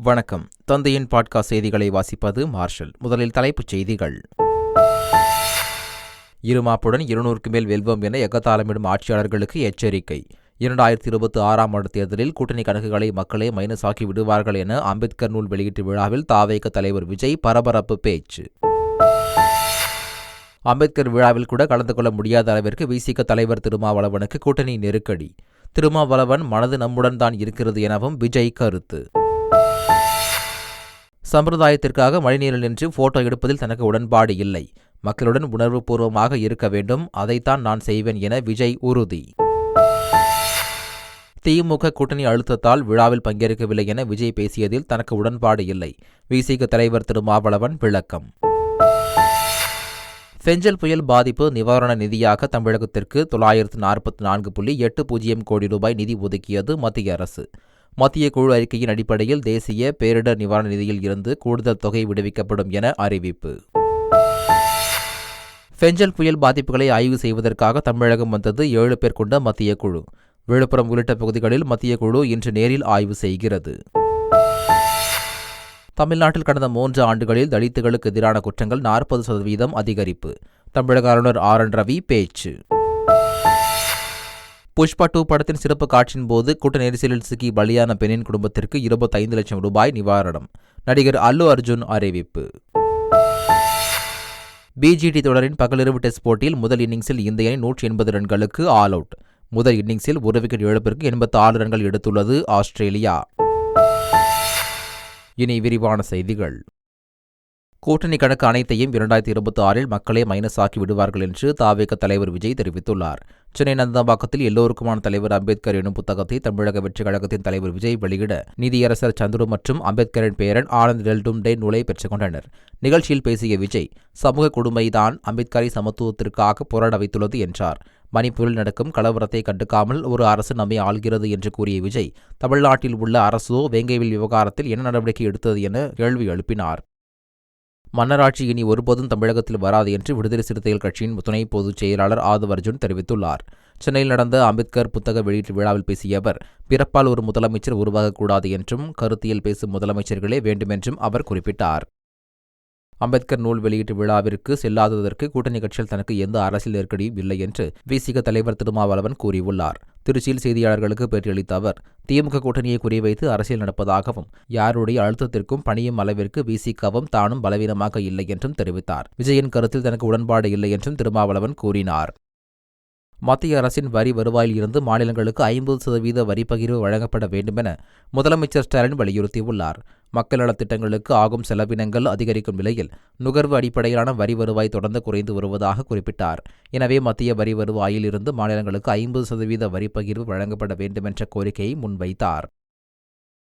வணக்கம். தந்தையின் பாட்காஸ்ட் செய்திகளை வாசிப்பது மார்ஷல். முதலில் தலைப்புச் செய்திகள். இருமாப்புடன் 200க்கு மேல் வெல்வோம் என எகத்தாளமிடும் ஆட்சியாளர்களுக்கு எச்சரிக்கை. 2026ஆம் ஆண்டு தேர்தலில் கூட்டணி கணக்குகளை மக்களே மைனஸ் ஆக்கி விடுவார்கள் என அம்பேத்கர் நூல் வெளியீட்டு விழாவில் தாவேக தலைவர் விஜய் பரபரப்பு பேச்சு. அம்பேத்கர் விழாவில் கூட கலந்து கொள்ள முடியாத அளவிற்கு விசிக தலைவர் திருமாவளவனுக்கு கூட்டணி நெருக்கடி. திருமாவளவன் மனது நம்முடன் தான் இருக்கிறது எனவும் விஜய் கருத்து. சம்பிரதாயத்திற்காக மழைநீரில் நின்று போட்டோ எடுப்பதில் தனக்கு உடன்பாடு இல்லை. மக்களுடன் உணர்வு பூர்வமாக இருக்க வேண்டும், அதைத்தான் நான் செய்வேன் என விஜய் உறுதி. திமுக கூட்டணி அழுத்தத்தால் விழாவில் பங்கேற்கவில்லை என விஜய் பேசியதில் தனக்கு உடன்பாடு இல்லை. விசிக தலைவர் திருமாவளவன் விளக்கம். பெஞ்சல் புயல் பாதிப்பு நிவாரண நிதியாக தமிழகத்திற்கு 944.80 கோடி ரூபாய் நிதி ஒதுக்கியது மத்திய அரசு. மத்திய குழு அறிக்கையின் அடிப்படையில் தேசிய பேரிடர் நிவாரண நிதியில் இருந்து கூடுதல் தொகை விடுவிக்கப்படும் என அறிவிப்பு. பெஞ்சல் புயல் பாதிப்புகளை ஆய்வு செய்வதற்காக தமிழகம் வந்தது 7 பேர் கொண்ட மத்திய குழு. விழுப்புரம் உள்ளிட்ட பகுதிகளில் மத்திய குழு இன்று நேரில் ஆய்வு செய்கிறது. தமிழ்நாட்டில் கடந்த 3 ஆண்டுகளில் தலித்துகளுக்கு எதிரான குற்றங்கள் 40% அதிகரிப்பு. தமிழக ஆளுநர் RN ரவி பேச்சு. புஷ்பா 2 படத்தின் சிறப்பு காட்சியின் போது கூட்ட நெரிசலில் சிக்கி பலியான பெண்ணின் குடும்பத்திற்கு 25 லட்சம் ரூபாய் நிவாரணம். நடிகர் அல்லு அர்ஜுன் அறிவிப்பு. பிஜிடி தொடரின் பகலிரவு டெஸ்ட் போட்டியில் முதல் இன்னிங்ஸில் இந்திய அணி 180 ரன்களுக்கு ஆல் அவுட். முதல் இன்னிங்ஸில் 1 விக்கெட் இழப்பிற்கு 86 ரன்கள் எடுத்துள்ளது ஆஸ்திரேலியா. இனி விரிவான செய்திகள். கூட்டணி கணக்கு அனைத்தையும் 2026இல் மக்களே மைனஸ் ஆக்கி விடுவார்கள் என்று தாவேக தலைவர் விஜய் தெரிவித்துள்ளார். சென்னை நந்தம்பாக்கத்தில் எல்லோருக்குமான தலைவர் அம்பேத்கர் எனும் புத்தகத்தை தமிழக வெற்றிக் கழகத்தின் தலைவர் விஜய் வெளியிட நீதியரசர் சந்துரு மற்றும் அம்பேத்கரின் பேரன் ஆனந்த் டெல்டும்டே நூலை பெற்றுக் கொண்டனர். நிகழ்ச்சியில் பேசிய விஜய், சமூக கொடுமைதான் அம்பேத்கரை சமத்துவத்திற்காக போராட வைத்துள்ளது என்றார். மணிப்பூரில் நடக்கும் கலவரத்தை கண்டுக்காமல் ஒரு அரசு நம்மை ஆள்கிறது என்று கூறிய விஜய், தமிழ்நாட்டில் உள்ள அரசோ வேங்கைவில் விவகாரத்தில் என்ன நடவடிக்கை எடுத்தது என கேள்வி எழுப்பினார். மன்னராட்சி இனி ஒருபோதும் தமிழகத்தில் வராது என்று விடுதலை சிறுத்தைகள் கட்சியின் துணை பொதுச் செயலாளர் ஆதவ் அர்ஜுன் தெரிவித்துள்ளார். சென்னையில் நடந்த அம்பேத்கர் புத்தக வெளியீட்டு விழாவில் பேசிய அவர், பிறப்பால் ஒரு முதலமைச்சர் உருவாகக்கூடாது என்றும் கருத்தியல் பேசும் முதலமைச்சர்களே வேண்டுமென்றும் அவர் குறிப்பிட்டார். அம்பேத்கர் நூல் வெளியீட்டு விழாவிற்கு செல்லாததற்கு கூட்டணி கட்சியில் தனக்கு எந்த அரசியல் நெருக்கடியும் இல்லை என்று விசிக தலைவர் திருமாவளவன் கூறியுள்ளார். திருச்சியில் செய்தியாளர்களுக்கு பேட்டியளித்த அவர், திமுக கூட்டணியை குறிவைத்து அரசியல் நடப்பதாகவும் யாருடைய அழுத்தத்திற்கும் பணியும் அளவிற்கு விசிகவும் தானும் பலவீனமாக இல்லை என்றும் தெரிவித்தார். விஜயின் கருத்தில் தனக்கு உடன்பாடு இல்லை என்றும் திருமாவளவன் கூறினார். மத்திய அரசின் வரி வருவாயில் இருந்து மாநிலங்களுக்கு 50% வரி பகிர்வு வழங்கப்பட வேண்டுமென முதலமைச்சர் ஸ்டாலின் வலியுறுத்தியுள்ளார். மக்கள் நலத் திட்டங்களுக்கு ஆகும் செலவினங்கள் அதிகரிக்கும் நிலையில் நுகர்வு அடிப்படையிலான வரி வருவாய் தொடர்ந்து குறைந்து வருவதாக குறிப்பிட்டார். எனவே மத்திய வரி வருவாயில் இருந்து மாநிலங்களுக்கு 50% வரி பகிர்வு வழங்கப்பட வேண்டுமென்ற கோரிக்கையை முன்வைத்தார்.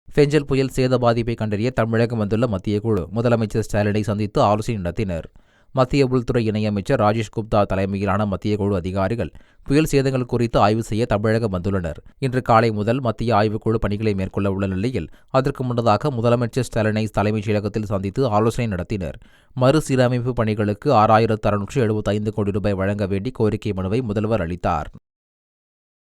பெஞ்சல் புயல் சேத பாதிப்பை கண்டறிய தமிழகம் வந்துள்ள மத்திய குழு முதலமைச்சர் ஸ்டாலினை சந்தித்து ஆலோசனை நடத்தினர். மத்திய உள்துறை இணையமைச்சர் ராஜேஷ் குப்தா தலைமையிலான மத்திய குழு அதிகாரிகள் புயல் சேதங்கள் குறித்து ஆய்வு செய்ய தமிழகம் வந்துள்ளனர். இன்று காலை முதல் மத்திய ஆய்வுக்குழு பணிகளை மேற்கொள்ள உள்ள நிலையில் அதற்கு முன்னதாக முதலமைச்சர் ஸ்டாலினை தலைமைச் செயலகத்தில் சந்தித்து ஆலோசனை நடத்தினர். மறுசீரமைப்பு பணிகளுக்கு 6675 கோடி ரூபாய் வழங்க வேண்டி கோரிக்கை மனுவை முதல்வர் அளித்தார்.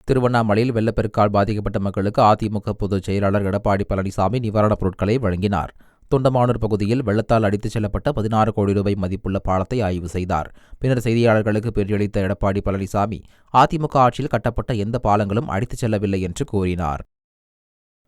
திருவண்ணாமலையில் வெள்ளப்பெருக்கால் பாதிக்கப்பட்ட மக்களுக்கு அதிமுக பொதுச் செயலாளர் எடப்பாடி பழனிசாமி நிவாரணப் பொருட்களை வழங்கினார். தொண்டமானூர் பகுதியில் வெள்ளத்தால் அடித்துச் செல்லப்பட்ட 16 கோடி ரூபாய் மதிப்புள்ள பாலத்தை ஆய்வு செய்தார். பின்னர் செய்தியாளர்களுக்கு பேட்டியளித்த எடப்பாடி பழனிசாமி, அதிமுக ஆட்சியில் கட்டப்பட்ட எந்த பாலங்களும் அடித்துச் செல்லவில்லை என்று கூறினார்.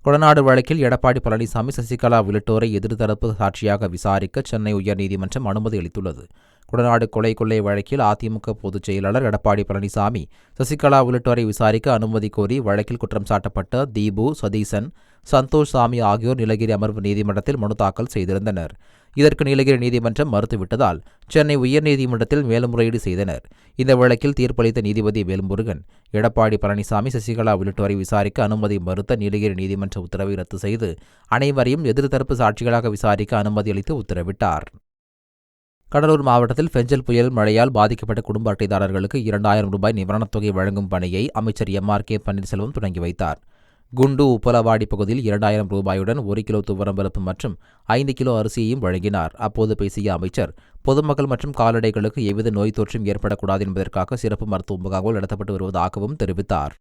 கொடநாடு வழக்கில் எடப்பாடி பழனிசாமி, சசிகலா உள்ளிட்டோரை எதிர்த்தரப்பு சாட்சியாக விசாரிக்க சென்னை உயர்நீதிமன்றம் அனுமதி அளித்துள்ளது. கொடநாடு கொள்ளை வழக்கில் அதிமுக பொதுச் செயலாளர் எடப்பாடி பழனிசாமி, சசிகலா உள்ளிட்டோரை விசாரிக்க அனுமதி கோரி வழக்கில் குற்றம் சாட்டப்பட்ட தீபு, சதீசன், சந்தோஷ் சாமி ஆகியோர் நீலகிரி அமர்வு நீதிமன்றத்தில் மனு தாக்கல் செய்திருந்தனர். இதற்கு நீலகிரி நீதிமன்றம் மறுத்துவிட்டதால் சென்னை உயர்நீதிமன்றத்தில் மேல்முறையீடு செய்தனர். இந்த வழக்கில் தீர்ப்பளித்த நீதிபதி வேல்முருகன், எடப்பாடி பழனிசாமி, சசிகலா உள்ளிட்டோரை விசாரிக்க அனுமதி மறுத்த நீலகிரி நீதிமன்ற உத்தரவை ரத்து செய்து அனைவரையும் எதிர்த்தரப்பு சாட்சிகளாக விசாரிக்க அனுமதி அளித்து உத்தரவிட்டார். கடலூர் மாவட்டத்தில் பெஞ்சல் புயல் மழையால் பாதிக்கப்பட்ட குடும்ப அட்டைதாரர்களுக்கு 2000 ரூபாய் நிவாரணத் தொகை வழங்கும் பணியை அமைச்சர் MRK பன்னீர்செல்வம் தொடங்கி வைத்தார். குண்டு உப்பலவாடி பகுதியில் 2000 ரூபாயுடன் 1 கிலோ துவரம்பருப்பு மற்றும் 5 கிலோ அரிசியையும் வழங்கினார். அப்போது பேசிய அமைச்சர், பொதுமக்கள் மற்றும் கால்நடைகளுக்கு எவ்வித நோய் தொற்றும் ஏற்படக்கூடாது என்பதற்காக சிறப்பு மருத்துவ முகாம்கள் நடத்தப்பட்டு வருவதாகவும் தெரிவித்தார்.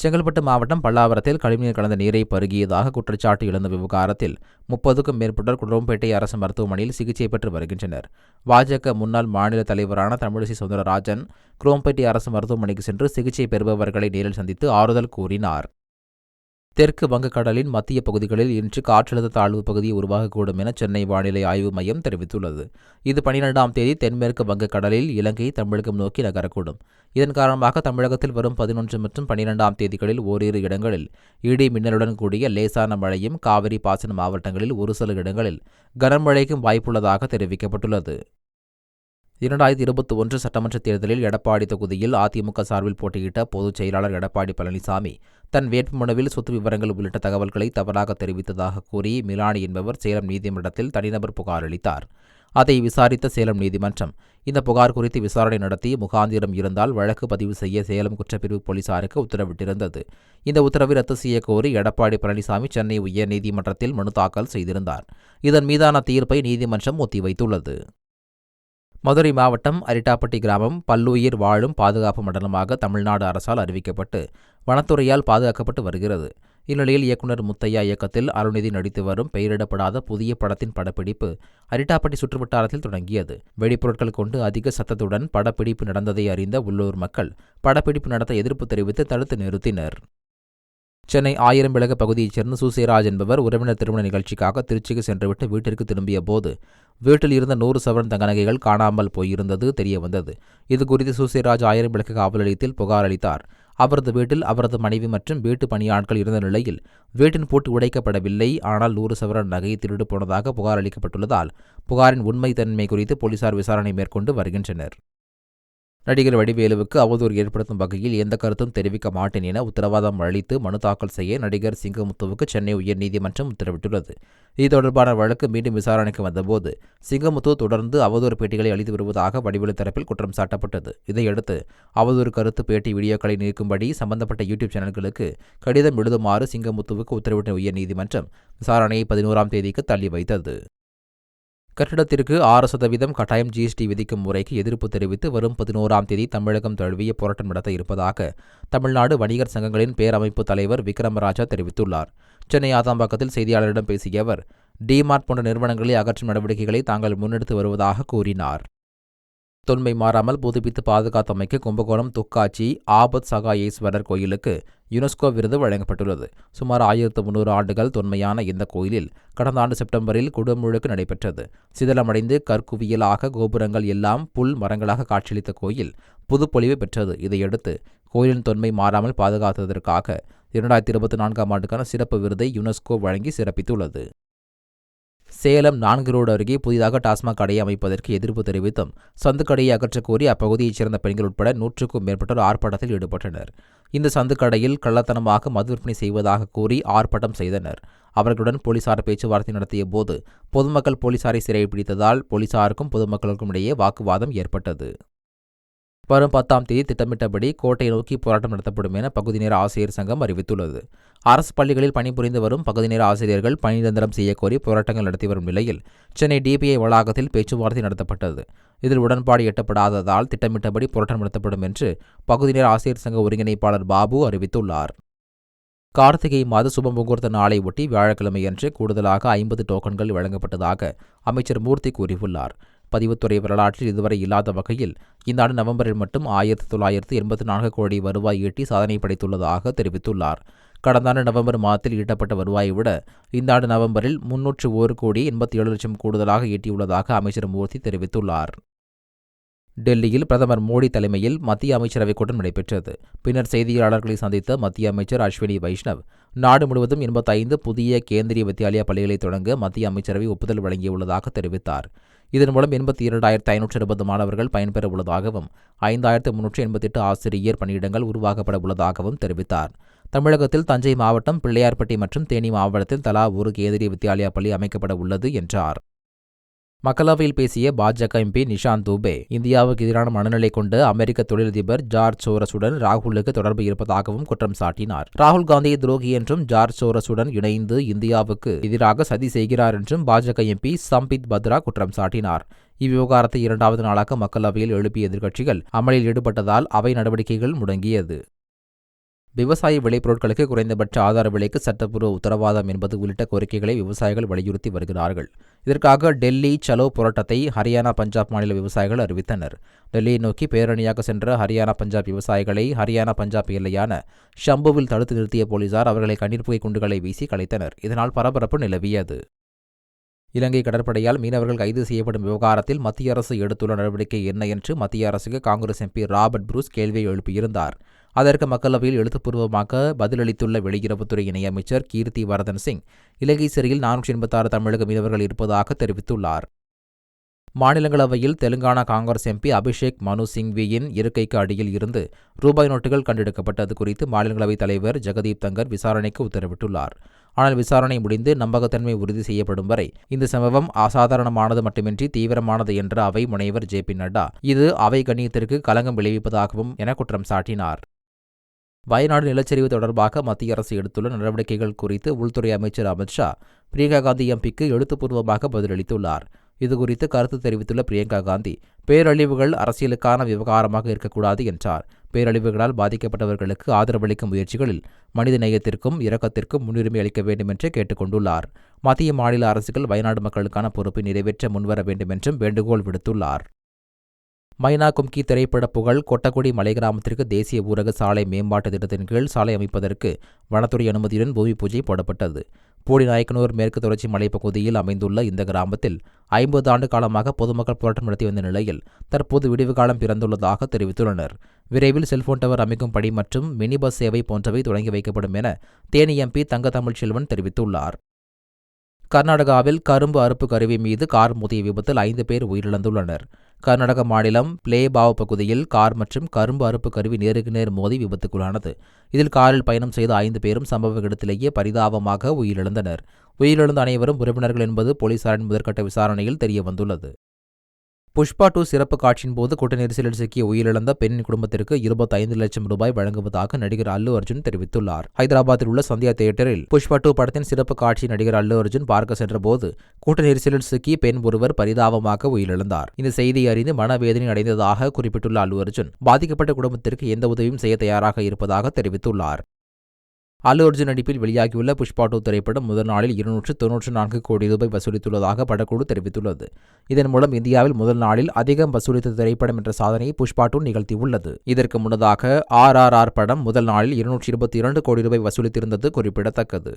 செங்கல்பட்டு மாவட்டம் பல்லாவரத்தில் கழிவுநீர் கலந்த நீரை பருகியதாக குற்றச்சாட்டு எழுந்த விவகாரத்தில் 30க்கும் மேற்பட்டோர் குரோம்பேட்டை அரசு மருத்துவமனையில் சிகிச்சை பெற்று வருகின்றனர். பாஜக முன்னாள் மாநில தலைவரான தமிழிசை சவுந்தரராஜன் குரோம்பேட்டை அரசு மருத்துவமனைக்கு சென்று சிகிச்சை பெறுபவர்களை நேரில் சந்தித்து ஆறுதல் கூறினார். தெற்கு வங்கக்கடலின் மத்திய பகுதிகளில் இன்று காற்றழுத்த தாழ்வு பகுதி உருவாகக்கூடும் என சென்னை வானிலை ஆய்வு மையம் தெரிவித்துள்ளது. இது 12ஆம் தேதி தென்மேற்கு வங்கக்கடலில் இலங்கை, தமிழகம் நோக்கி நகரக்கூடும். இதன் காரணமாக தமிழகத்தில் வரும் 11 மற்றும் 12ஆம் தேதிகளில் ஓரிரு இடங்களில் இடி மின்னலுடன் கூடிய லேசான மழையும், காவிரி பாசன மாவட்டங்களில் ஒரு சில இடங்களில் கனமழைக்கும் வாய்ப்புள்ளதாக தெரிவிக்கப்பட்டுள்ளது. 2021 சட்டமன்ற தேர்தலில் எடப்பாடி தொகுதியில் அதிமுக சார்பில் போட்டியிட்ட பொதுச் செயலாளர் எடப்பாடி பழனிசாமி தன் வேட்புமனுவில் சொத்து விவரங்கள் உள்ளிட்ட தகவல்களை தவறாக தெரிவித்ததாக கூறி மிலானி என்பவர் சேலம் நீதிமன்றத்தில் தனிநபர் புகார் அளித்தார். அதை விசாரித்த சேலம் நீதிமன்றம் இந்த புகார் குறித்து விசாரணை நடத்தி முகாந்திரம் இருந்தால் வழக்கு பதிவு செய்ய சேலம் குற்றப்பிரிவு போலீசாருக்கு உத்தரவிட்டிருந்தது. இந்த உத்தரவை ரத்து செய்யக்கோரி எடப்பாடி பழனிசாமி சென்னை உயர்நீதிமன்றத்தில் மனு தாக்கல் செய்திருந்தார். இதன் மீதான தீர்ப்பை நீதிமன்றம் ஒத்திவைத்துள்ளது. மதுரை மாவட்டம் அரிட்டாப்பட்டி கிராமம் பல்லுயிர் வாழும் பாதுகாப்பு மண்டலமாக தமிழ்நாடு அரசால் அறிவிக்கப்பட்டு வனத்துறையால் பாதுகாக்கப்பட்டு வருகிறது. இந்நிலையில் இயக்குநர் முத்தையா இயக்கத்தில் அருள்நிதி நடித்து வரும் பெயரிடப்படாத புதிய படத்தின் படப்பிடிப்பு அரிட்டாப்பட்டி சுற்றுவட்டாரத்தில் தொடங்கியது. வெடிப்பொருட்கள் கொண்டு அதிக சத்தத்துடன் படப்பிடிப்பு நடந்ததை அறிந்த உள்ளூர் மக்கள் படப்பிடிப்பு நடத்த எதிர்ப்பு தெரிவித்து தடுத்து நிறுத்தினர். சென்னை ஆயிரம் விளக்கு பகுதியைச் சேர்ந்த சூசேராஜ் என்பவர் உறவினர் திருமண நிகழ்ச்சிக்காக திருச்சிக்கு சென்றுவிட்டு வீட்டிற்கு திரும்பிய போது வீட்டில் இருந்த 100 சவரன் தங்க நகைகள் காணாமல் போயிருந்தது தெரியவந்தது. இதுகுறித்து சூசேராஜ் ஆயிரம் விளக்கு காவல் நிலையத்தில் புகார் அளித்தார். அவரது வீட்டில் அவரது மனைவி மற்றும் வீட்டு பணியாட்கள் இருந்த நிலையில் வீட்டின் பூட்டு உடைக்கப்படவில்லை. ஆனால் 100 சவரன் நகை திருடு போனதாக புகார் அளிக்கப்பட்டுள்ளதால் புகாரின் உண்மைத்தன்மை குறித்து போலீசார் விசாரணை மேற்கொண்டு வருகின்றனர். நடிகர் வடிவேலுவுக்கு அவதூறு ஏற்படுத்தும் வகையில் எந்த கருத்தும் தெரிவிக்க மாட்டேன் என உத்தரவாதம் அளித்து மனு தாக்கல் செய்ய நடிகர் சிங்கமுத்துவுக்கு சென்னை உயர்நீதிமன்றம் உத்தரவிட்டுள்ளது. இது தொடர்பான வழக்கு மீண்டும் விசாரணைக்கு வந்தபோது சிங்கமுத்து தொடர்ந்து அவதூறு பேட்டிகளை அளித்து வருவதாக வடிவேலு தரப்பில் குற்றம் சாட்டப்பட்டது. இதையடுத்து அவதூறு கருத்து பேட்டி வீடியோக்களை நீக்கும்படி சம்பந்தப்பட்ட யூடியூப் சேனல்களுக்கு கடிதம் எழுதுமாறு சிங்கமுத்துவுக்கு உத்தரவிட்ட உயர்நீதிமன்றம் விசாரணையை 11ஆம் தேதிக்கு தள்ளி வைத்தது. கட்டிடத்திற்கு 6% கட்டாயம் ஜிஎஸ்டி விதிக்கும் முறைக்கு எதிர்ப்பு தெரிவித்து வரும் 11ஆம் தேதி தமிழகம் தழுவிய போராட்டம் நடத்த இருப்பதாக தமிழ்நாடு வணிகர் சங்கங்களின் பேரமைப்பு தலைவர் விக்ரமராஜா தெரிவித்துள்ளார். சென்னை ஆதம்பாக்கத்தில் செய்தியாளரிடம் பேசிய அவர் டிமார்ட் போன்ற நிறுவனங்களை அகற்றும் நடவடிக்கைகளை தாங்கள் முன்னெடுத்து வருவதாக கூறினார். தொன்மை மாறாமல் புதுப்பித்து பாதுகாத்தமைக்கு கும்பகோணம் துக்காட்சி ஆபத் சகாயேஸ்வரர் கோயிலுக்கு யுனெஸ்கோ விருது வழங்கப்பட்டுள்ளது. சுமார் 1300 ஆண்டுகள் தொன்மையான இந்த கோயிலில் கடந்த ஆண்டு செப்டம்பரில் குடமுழுக்கு நடைபெற்றது. சிதலமடைந்து கற்குவியலாக கோபுரங்கள் எல்லாம் புல் மரங்களாக காட்சியளித்த கோயில் புதுப்பொலிவு பெற்றது. இதையடுத்து கோயிலின் தொன்மை மாறாமல் பாதுகாத்ததற்காக 2024ஆம் ஆண்டுக்கான சிறப்பு விருதை யுனெஸ்கோ வழங்கி சிறப்பித்துள்ளது. சேலம் 4 ரோடு அருகே புதிதாக டாஸ்மாக் கடையை அமைப்பதற்கு எதிர்ப்பு தெரிவித்தும் சந்துக்கடையை அகற்றக் கோரி அப்பகுதியைச் சேர்ந்த பெண்கள் உட்பட 100க்கும் மேற்பட்டோர் ஆர்ப்பாட்டத்தில் ஈடுபட்டனர். இந்த சந்துக்கடையில் கள்ளத்தனமாக மது விற்பனை செய்வதாக கூறி ஆர்ப்பாட்டம் செய்தனர். அவர்களுடன் போலீசார் பேச்சுவார்த்தை நடத்திய போது பொதுமக்கள் போலீசாரை சிறைப்பிடித்ததால் போலீசாருக்கும் பொதுமக்களுக்கும் இடையே வாக்குவாதம் ஏற்பட்டது. வரும் 10ஆம் தேதி திட்டமிட்டபடி கோட்டை நோக்கி போராட்டம் நடத்தப்படும் என பகுதி நேர ஆசிரியர் சங்கம் அறிவித்துள்ளது. அரசு பள்ளிகளில் பணிபுரிந்து வரும் பகுதி நேர ஆசிரியர்கள் பணி நிரந்தரம் செய்யக்கோரி போராட்டங்கள் நடத்தி வரும் நிலையில் சென்னை டிபிஐ வளாகத்தில் பேச்சுவார்த்தை நடத்தப்பட்டது. இதில் உடன்பாடு எட்டப்படாததால் திட்டமிட்டபடி போராட்டம் நடத்தப்படும் என்று பகுதி நேர ஆசிரியர் சங்க ஒருங்கிணைப்பாளர் பாபு அறிவித்துள்ளார். கார்த்திகை மாத சுப முகூர்த்த நாளை ஒட்டி வியாழக்கிழமையன்று கூடுதலாக 50 டோக்கன்கள் வழங்கப்பட்டதாக அமைச்சர் மூர்த்தி கூறியுள்ளார். பதிவுத்துறை வரலாற்றில் இதுவரை இல்லாத வகையில் இந்த ஆண்டு நவம்பரில் மட்டும் 1984 கோடி வருவாய் ஈட்டி சாதனை படைத்துள்ளதாக தெரிவித்துள்ளார். கடந்த ஆண்டு நவம்பர் மாதத்தில் ஈட்டப்பட்ட வருவாயை விட இந்த ஆண்டு நவம்பரில் 301 கோடி 87 லட்சம் கூடுதலாக ஈட்டியுள்ளதாக அமைச்சர் மூர்த்தி தெரிவித்துள்ளார். டெல்லியில் பிரதமர் மோடி தலைமையில் மத்திய அமைச்சரவைக் கூட்டம் நடைபெற்றது. பின்னர் செய்தியாளர்களை சந்தித்த மத்திய அமைச்சர் அஸ்வினி வைஷ்ணவ் நாடு முழுவதும் 85 புதிய கேந்திரிய வித்யாலயா பள்ளிகளை தொடங்க மத்திய அமைச்சரவை ஒப்புதல் வழங்கியுள்ளதாக தெரிவித்தார். இதன் மூலம் 82,560 மாணவர்கள் பயன்பெற உள்ளதாகவும் 5,388 ஆசிரியர் பணியிடங்கள் உருவாக்கப்பட உள்ளதாகவும் தெரிவித்தார். தமிழகத்தில் தஞ்சை மாவட்டம் பிள்ளையார்பட்டி மற்றும் தேனி மாவட்டத்தில் தலா ஒரு கேந்திரிய வித்யாலயா பள்ளி அமைக்கப்பட உள்ளது என்றார். மக்களவையில் பேசிய பாஜக எம்பி நிஷாந்த் தூபே இந்தியாவுக்கு எதிரான மனநிலை கொண்ட அமெரிக்க தொழிலதிபர் ஜார்ஜ் சோரஸுடன் ராகுலுக்கு தொடர்பு இருப்பதாகவும் குற்றம் சாட்டினார். ராகுல் காந்தியை துரோகி என்றும் ஜார்ஜ் சோரஸுடன் இணைந்து இந்தியாவுக்கு எதிராக சதி செய்கிறார் என்றும் பாஜக எம்பி சம்பித் பத்ரா குற்றம் சாட்டினார். இவ்விவகாரத்தை 2வது நாளாக மக்களவையில் எழுப்பிய எதிர்க்கட்சிகள் அமளியில் ஈடுபட்டதால் அவை நடவடிக்கைகள் முடங்கியது. விவசாய விளைபொருட்களுக்கு குறைந்தபட்ச ஆதார விலைக்கு சட்டப்பூர்வ உத்தரவாதம் என்பது உள்ளிட்ட கோரிக்கைகளை விவசாயிகள் வலியுறுத்தி வருகிறார்கள். இதற்காக டெல்லி சலோ போராட்டத்தை ஹரியானா, பஞ்சாப் மாநில விவசாயிகள் அறிவித்தனர். டெல்லியை நோக்கி பேரணியாக சென்ற ஹரியானா, பஞ்சாப் விவசாயிகளை ஹரியானா, பஞ்சாப் எல்லையான ஷம்புவில் தடுத்து நிறுத்திய போலீசார் அவர்களை கண்ணீர் புகை குண்டுகளை வீசி கலைத்தனர். இதனால் பரபரப்பு நிலவியது. இலங்கை கடற்படையால் மீனவர்கள் கைது செய்யப்படும் விவகாரத்தில் மத்திய அரசு எடுத்துள்ள நடவடிக்கை என்ன என்று மத்திய அரசுக்கு காங்கிரஸ் எம்பி ராபர்ட் புரூஸ் கேள்வியை எழுப்பியிருந்தார். அதற்கு மக்களவையில் எழுத்துப்பூர்வமாக பதிலளித்துள்ள வெளியுறவுத்துறை இணையமைச்சர் கீர்த்தி வர்தன் சிங், இலங்கை சிறையில் 486 தமிழக மீனவர்கள் இருப்பதாக தெரிவித்துள்ளார். மாநிலங்களவையில் தெலுங்கானா காங்கிரஸ் எம்பி அபிஷேக் மனு சிங்வியின் இருக்கைக்கு அடியில் இருந்து ரூபாய் நோட்டுகள் கண்டெடுக்கப்பட்டது குறித்து மாநிலங்களவைத் தலைவர் ஜெகதீப் தங்கர் விசாரணைக்கு உத்தரவிட்டுள்ளார். ஆனால் விசாரணை முடிந்து நம்பகத்தன்மை உறுதி செய்யப்படும் வரை இந்த சம்பவம் அசாதாரணமானது மட்டுமின்றி தீவிரமானது என்ற அவை முனைவர் ஜே பி நட்டா இது அவை கண்ணியத்திற்கு களங்கம் விளைவிப்பதாகவும் என குற்றம் சாட்டினார். வயநாடு நிலச்சரிவு தொடர்பாக மத்திய அரசு எடுத்துள்ள நடவடிக்கைகள் குறித்து உள்துறை அமைச்சர் அமித்ஷா பிரியங்கா காந்தி எம்பிக்கு எழுத்துப்பூர்வமாக பதிலளித்துள்ளார். இதுகுறித்து கருத்து தெரிவித்துள்ள பிரியங்கா காந்தி, பேரழிவுகள் அரசியலுக்கான விவகாரமாக இருக்கக்கூடாது என்றார். பேரழிவுகளால் பாதிக்கப்பட்டவர்களுக்கு ஆதரவளிக்கும் முயற்சிகளில் மனித நேயத்திற்கும் இரக்கத்திற்கும் முன்னுரிமை அளிக்க வேண்டும் என்று கேட்டுக் கொண்டுள்ளார். மத்திய மாநில அரசுகள் வயநாடு மக்களுக்கான பொறுப்பை நிறைவேற்ற முன்வர வேண்டும் என்றும் வேண்டுகோள் விடுத்துள்ளார். மைனா கும்கி திரைப்பட புகழ் கொட்டக்குடி மலை கிராமத்திற்கு தேசிய ஊரக சாலை மேம்பாட்டு திட்டத்தின் கீழ் சாலை அமைப்பதற்கு வனத்துறை அனுமதியுடன் பூமி பூஜை போடப்பட்டது. போடிநாயக்கனூர் மேற்கு தொடர்ச்சி மலைப்பகுதியில் அமைந்துள்ள இந்த கிராமத்தில் 50 ஆண்டு காலமாக பொதுமக்கள் போராட்டம் நடத்தி வந்த நிலையில் தற்போது விடிவு காலம் பிறந்துள்ளதாக தெரிவித்துள்ளனர். விரைவில் செல்போன் டவர் அமைக்கும் பணி மற்றும் மினி பஸ் சேவை போன்றவை தொடங்கி வைக்கப்படும் என தேனி எம்பி தங்க தமிழ்ச்செல்வன் தெரிவித்துள்ளார். கர்நாடகாவில் கரும்பு அறுப்பு கருவி மீது கார் மோதிய விபத்தில் 5 பேர் உயிரிழந்துள்ளனர். கர்நாடக மாநிலம் பிளேபாவ் பகுதியில் கார் மற்றும் கரும்பு அறுப்பு கருவி நேருக்கு நேர் மோதி விபத்துக்குள்ளானது. இதில் காரில் பயணம் செய்த 5 பேரும் சம்பவ இடத்திலேயே பரிதாபமாக உயிரிழந்தனர். உயிரிழந்த அனைவரும் உறவினர்கள் என்பது போலீசாரின் முதற்கட்ட விசாரணையில் தெரியவந்துள்ளது. புஷ்பா 2 சிறப்பு காட்சியின் போது கூட்ட நெரிசலில் சிக்கிய உயிரிழந்த பெண்ணின் குடும்பத்திற்கு 25 லட்சம் ரூபாய் வழங்குவதாக நடிகர் அல்லு அர்ஜுன் தெரிவித்துள்ளார். ஹைதராபாத்தில் உள்ள சந்தியா தியேட்டரில் புஷ்பா 2 படத்தின் சிறப்பு காட்சி நடிகர் அல்லு அர்ஜுன் பார்க்க சென்றபோது கூட்ட நெரிசலில் சிக்கிய பெண் ஒருவர் பரிதாபமாக உயிரிழந்தார். இந்த செய்தியை அறிந்து மனவேதனை அடைந்ததாக குறிப்பிட்டுள்ள அல்லு அர்ஜுன் பாதிக்கப்பட்ட குடும்பத்திற்கு எந்த உதவியும் செய்ய தயாராக இருப்பதாக தெரிவித்துள்ளார். அல்லு அர்ஜுன் நடிப்பில் வெளியாகியுள்ள புஷ்பா 2 திரைப்படம் முதல் நாளில் 294 கோடி ரூபாய் வசூலித்துள்ளதாக படக்குழு தெரிவித்துள்ளது. இதன் மூலம் இந்தியாவில் முதல் நாளில் அதிகம் வசூலித்த திரைப்படம் என்ற சாதனையை புஷ்பா 2 நிகழ்த்தியுள்ளது. இதற்கு முன்னதாக RRR படம் முதல் நாளில் 222 கோடி ரூபாய் வசூலித்திருந்தது குறிப்பிடத்தக்கது.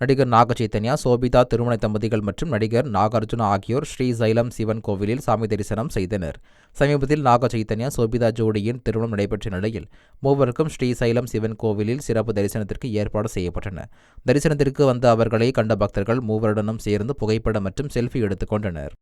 நடிகர் நாக சைத்தன்யா, சோபிதா திருமண தம்பதிகள் மற்றும் நடிகர் நாகார்ஜுனா ஆகியோர் ஸ்ரீசைலம் சிவன் கோவிலில் சாமி தரிசனம் செய்தனர். சமீபத்தில் நாக சைத்தன்யா, சோபிதா ஜோடியின் திருமணம் நடைபெற்ற நிலையில் மூவருக்கும் ஸ்ரீசைலம் சிவன் கோவிலில் சிறப்பு தரிசனத்திற்கு ஏற்பாடு செய்யப்பட்டன. தரிசனத்திற்கு வந்த அவர்களை கண்ட பக்தர்கள் மூவருடனும் சேர்ந்து புகைப்படம் மற்றும் செல்ஃபி எடுத்துக் கொண்டனர்.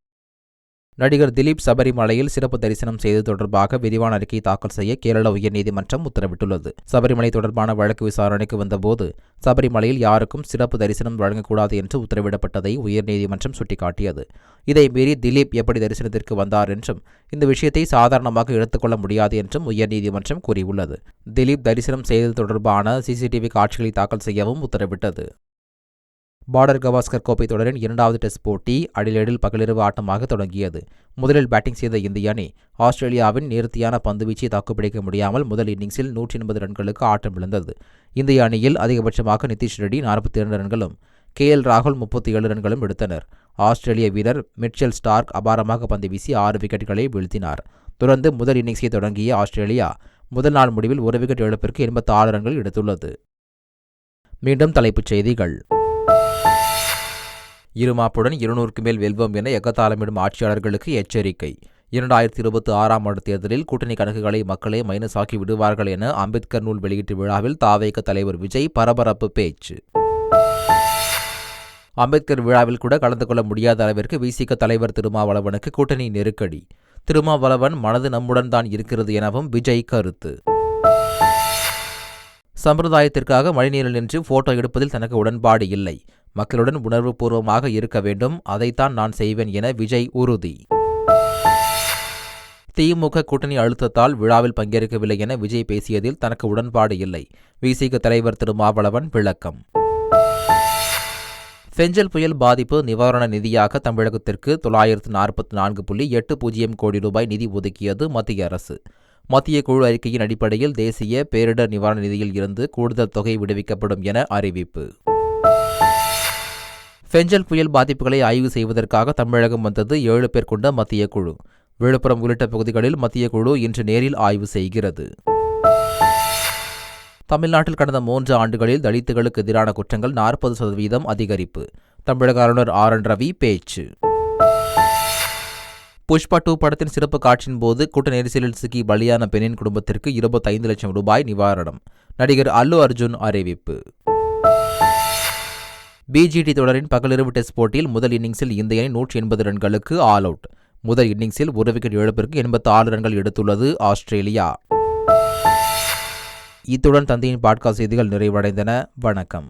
நடிகர் திலீப் சபரிமலையில் சிறப்பு தரிசனம் செய்தது தொடர்பாக விரிவான அறிக்கை தாக்கல் செய்ய கேரள உயர்நீதிமன்றம் உத்தரவிட்டுள்ளது. சபரிமலை தொடர்பான வழக்கு விசாரணைக்கு வந்தபோது சபரிமலையில் யாருக்கும் சிறப்பு தரிசனம் வழங்கக்கூடாது என்று உத்தரவிடப்பட்டதை உயர்நீதிமன்றம் சுட்டிக்காட்டியது. இதை மீறி திலீப் எப்படி தரிசனத்திற்கு வந்தார் என்றும் இந்த விஷயத்தை சாதாரணமாக எடுத்துக்கொள்ள முடியாது என்றும் உயர்நீதிமன்றம் கூறியுள்ளது. திலீப் தரிசனம் செய்தது தொடர்பான சிசிடிவி காட்சிகளை தாக்கல் செய்யவும் உத்தரவிட்டது. பார்டர் கவாஸ்கர் கோப்பை தொடரின் 2வது டெஸ்ட் போட்டி அடிலேடில் பகலிரவு ஆட்டமாக தொடங்கியது. முதலில் பேட்டிங் செய்த இந்திய அணி ஆஸ்திரேலியாவின் நேர்த்தியான பந்துவீச்சை தாக்குப்பிடிக்க முடியாமல் முதல் இன்னிங்ஸில் 180 ரன்களுக்கு ஆட்டம் இழந்தது. இந்திய அணியில் அதிகபட்சமாக நிதிஷ் ரெட்டி 42 ரன்களும் KL ராகுல் 37 ரன்களும் எடுத்தனர். ஆஸ்திரேலிய வீரர் மிட்செல் ஸ்டார்க் அபாரமாக பந்து வீசி 6 விக்கெட்டுகளை வீழ்த்தினார். தொடர்ந்து முதல் இன்னிங்ஸை தொடங்கிய ஆஸ்திரேலியா முதல் நாள் முடிவில் 1 விக்கெட் இழப்பிற்கு 86 ரன்கள் எடுத்துள்ளது. மீண்டும் தலைப்புச் செய்திகள். இருமாப்புடன் 200க்கு மேல் வெல்வோம் என எக்கத்தாளமிடும் ஆட்சியாளர்களுக்கு எச்சரிக்கை. 2026ஆம் ஆண்டு தேர்தலில் கூட்டணி கணக்குகளை மக்களே மைனஸ் ஆக்கி விடுவார்கள் என அம்பேத்கர் நூல் வெளியீட்டு விழாவில் தவேக தலைவர் விஜய் பரபரப்பு பேச்சு. அம்பேத்கர் விழாவில் கூட கலந்து கொள்ள முடியாத அளவிற்கு விசிக தலைவர் திருமாவளவனுக்கு கூட்டணி நெருக்கடி. திருமாவளவன் மனது நம்முடன் தான் இருக்கிறது எனவும் விஜய் கருத்து. சம்பிரதாயத்திற்காக மழைநீரில் நின்று போட்டோ எடுப்பதில் தனக்கு உடன்பாடு இல்லை. மக்களுடன் உணர்வு பூர்வமாக இருக்க வேண்டும், அதைத்தான் நான் செய்வேன் என விஜய் உறுதி. திமுக கூட்டணி அழுத்தத்தால் விழாவில் பங்கேற்கவில்லை என விஜய் பேசியதில் தனக்கு உடன்பாடு இல்லை. விசிக தலைவர் திருமாவளவன் விளக்கம். பெஞ்சல் புயல் பாதிப்பு நிவாரண நிதியாக தமிழகத்திற்கு 944.80 கோடி ரூபாய் நிதி ஒதுக்கியது மத்திய அரசு. மத்திய குழு அறிக்கையின் அடிப்படையில் தேசிய பேரிடர் நிவாரண நிதியில் இருந்து கூடுதல் தொகை விடுவிக்கப்படும் என அறிவிப்பு. பெஞ்சல் புயல் பாதிப்புகளை ஆய்வு செய்வதற்காக தமிழகம் வந்தது 7 பேர் கொண்ட மத்திய குழு. விழுப்புரம் உள்ளிட்ட பகுதிகளில் மத்திய குழு இன்று நேரில் ஆய்வு செய்கிறது. தமிழ்நாட்டில் கடந்த 3 ஆண்டுகளில் தலித்துகளுக்கு எதிரான குற்றங்கள் 40% அதிகரிப்பு. தமிழக ஆளுநர் RN ரவி பேச்சு. புஷ்பா 2 படத்தின் சிறப்பு காட்சியின் போது கூட்ட நெரிசலில் சிக்கி பலியான பெண்ணின் குடும்பத்திற்கு 25 லட்சம் ரூபாய் நிவாரணம். நடிகர் அல்லு அர்ஜுன் அறிவிப்பு. BGT தொடரின் பகலிரவு டெஸ்ட் போட்டியில் முதல் இன்னிங்ஸில் இந்திய அணி 180 ரன்களுக்கு ஆல் அவுட். முதல் இன்னிங்ஸில் 1 விக்கெட் இழப்பிற்கு 86 ரன்கள் எடுத்துள்ளது ஆஸ்திரேலியா. இத்துடன் தந்தையின் பாட்காஸ்ட் செய்திகள் நிறைவடைந்தன. வணக்கம்.